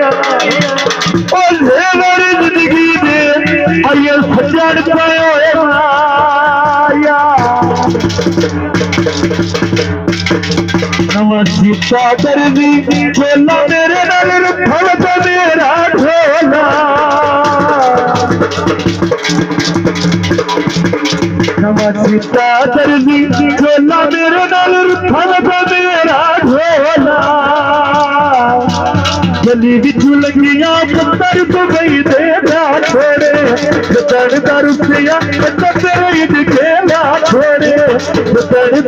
और मेरी जिंदगी दे आइए सजन पायो माया नवा सीता दर्दी चोला मेरे नाल रखल तो मेरा ढोला नवा सीता दर्दी चोला मेरे नाल रखल तो मेरा ढोला गली विच लगिया पत्थर तो गई देना छोड़े दर रुपया तेरे दिखेला छोड़े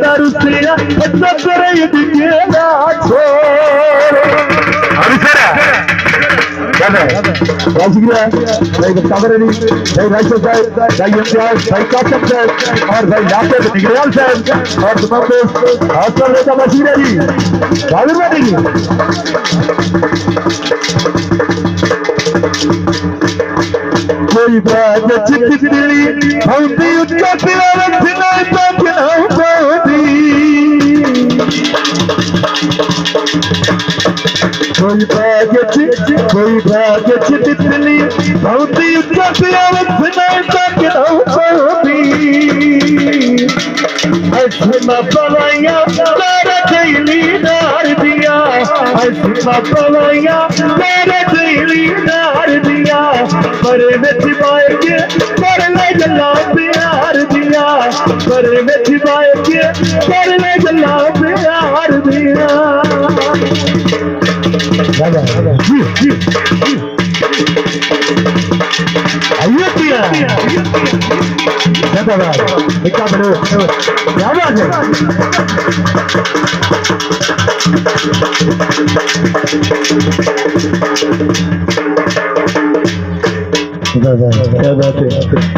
दर रुपया तेरे दिखेला छोड़े भाई राइसो साहब, भाई इम्तियाज, भाई कासिम साहब और भाई नासिर निगरान साहब और तमाम दोस्त हौसला नेता मशीर है जी हाजिर बैठे जी। कोई बात चितली होती उसका प्यार सिना पकना होती कोई बात चितली होती उसका प्यार सिना पकना होती ऐसा पवाइया मेरा जैली डार दिया ऐसा पवाइया मेरा जैली डार दिया पर में छिपाए के कर ले गला प्यार दिया पर में छिपाए के कर ले गला प्यार दिया आइए किया क्या बड़े क्या बात है क्या बात है